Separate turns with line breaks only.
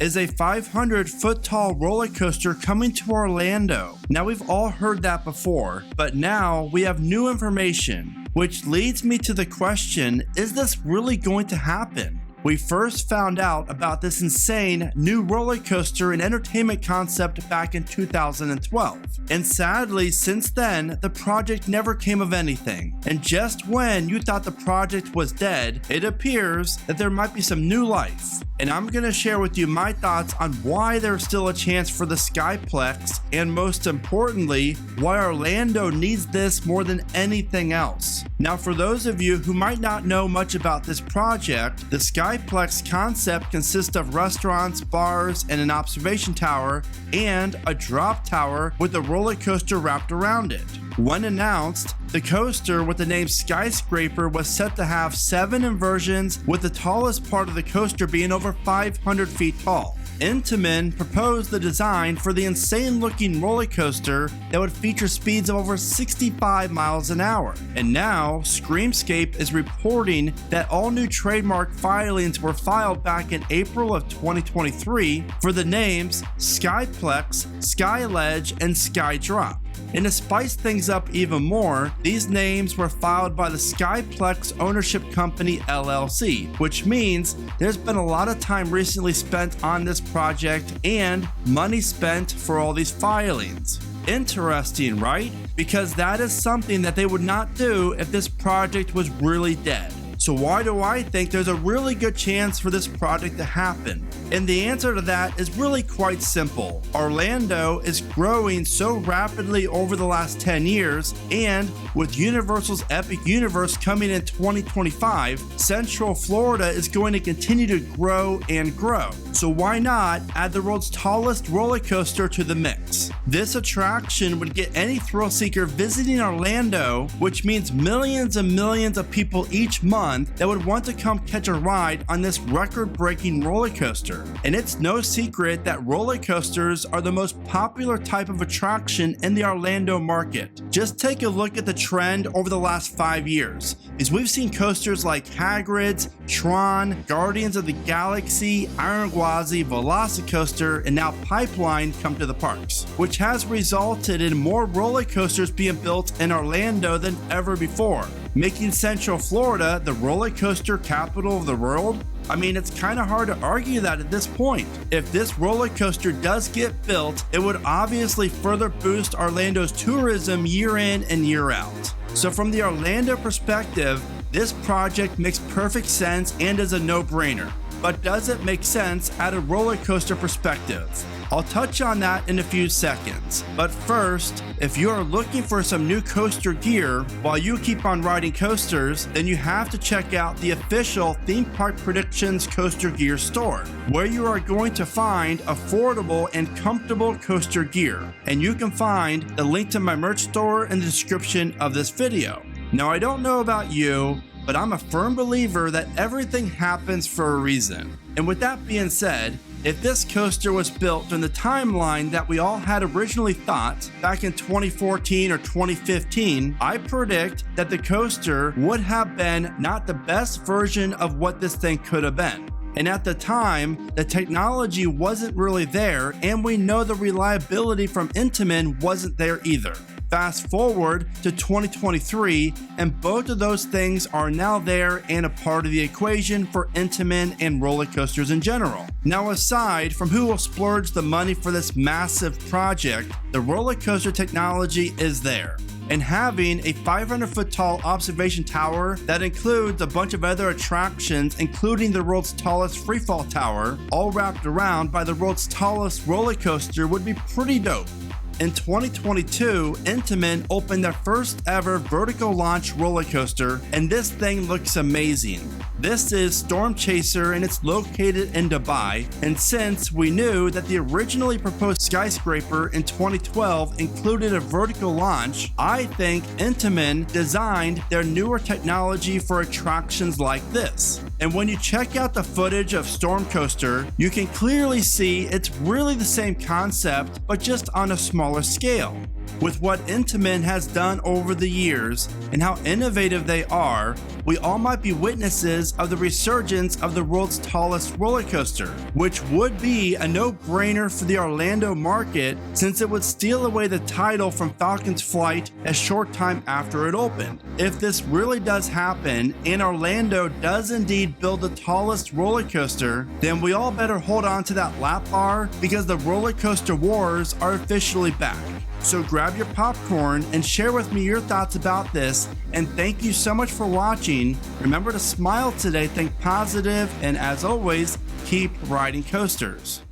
is a 500-foot tall roller coaster coming to Orlando. Now, we've all heard that before, but now we have new information, which leads me to the question, is this really going to happen? We first found out about this insane new roller coaster and entertainment concept back in 2012. And sadly, since then, the project never came of anything. And just when you thought the project was dead, it appears that there might be some new life. And I'm going to share with you my thoughts on why there's still a chance for the Sky Plex, and most importantly, why Orlando needs this more than anything else. Now, for those of you who might not know much about this project, the Sky Plex concept consists of restaurants, bars, and an observation tower, and a drop tower with a roller coaster wrapped around it. When announced, the coaster with the name Skyscraper was set to have 7 inversions, with the tallest part of the coaster being over 500 feet tall. Intamin proposed the design for the insane-looking roller coaster that would feature speeds of over 65 miles an hour. And now, Screamscape is reporting that all new trademark filings were filed back in April of 2023 for the names Sky Plex, Sky Ledge, and Sky Drop. And to spice things up even more, these names were filed by the Sky Plex Ownership Company LLC, which means there's been a lot of time recently spent on this project and money spent for all these filings. Interesting, right? Because that is something that they would not do if this project was really dead. So why do I think there's a really good chance for this project to happen? And the answer to that is really quite simple. Orlando is growing so rapidly over the last 10 years, and with Universal's Epic Universe coming in 2025, Central Florida is going to continue to grow and grow. So why not add the world's tallest roller coaster to the mix? This attraction would get any thrill seeker visiting Orlando, which means millions and millions of people each month that would want to come catch a ride on this record-breaking roller coaster. And it's no secret that roller coasters are the most popular type of attraction in the Orlando market. Just take a look at the trend over the last 5 years, as we've seen coasters like Hagrid's, Tron, Guardians of the Galaxy, Iron Gwazi, Velocicoaster, and now Pipeline come to the parks, which has resulted in more roller coasters being built in Orlando than ever before, making Central Florida the roller coaster capital of the world. I mean, it's kind of hard to argue that at this point. If this roller coaster does get built, it would obviously further boost Orlando's tourism year in and year out. So from the Orlando perspective, this project makes perfect sense and is a no-brainer. But does it make sense at a roller coaster perspective? I'll touch on that in a few seconds. But first, if you are looking for some new coaster gear while you keep on riding coasters, then you have to check out the official Theme Park Predictions Coaster Gear store, where you are going to find affordable and comfortable coaster gear. And you can find the link to my merch store in the description of this video. Now, I don't know about you, but I'm a firm believer that everything happens for a reason. And with that being said, if this coaster was built in the timeline that we all had originally thought back in 2014 or 2015, I predict that the coaster would have been not the best version of what this thing could have been. And at the time, the technology wasn't really there, and we know the reliability from Intamin wasn't there either. Fast forward to 2023, and both of those things are now there and a part of the equation for Intamin and roller coasters in general. Now, aside from who will splurge the money for this massive project, the roller coaster technology is there. And having a 500-foot tall observation tower that includes a bunch of other attractions, including the world's tallest freefall tower, all wrapped around by the world's tallest roller coaster, would be pretty dope. In 2022, Intamin opened their first ever vertical launch roller coaster, and this thing looks amazing. This is Storm Chaser, and it's located in Dubai. And since we knew that the originally proposed Skyscraper in 2012 included a vertical launch, I think Intamin designed their newer technology for attractions like this. And when you check out the footage of Storm Coaster, you can clearly see it's really the same concept, but just on a smaller scale. With what Intamin has done over the years and how innovative they are, we all might be witnesses of the resurgence of the world's tallest roller coaster, which would be a no-brainer for the Orlando market since it would steal away the title from Falcon's Flight a short time after it opened. If this really does happen and Orlando does indeed build the tallest roller coaster, then we all better hold on to that lap bar because the roller coaster wars are officially back. So grab your popcorn and share with me your thoughts about this, and thank you so much for watching. Remember to smile today, think positive, and as always, keep riding coasters.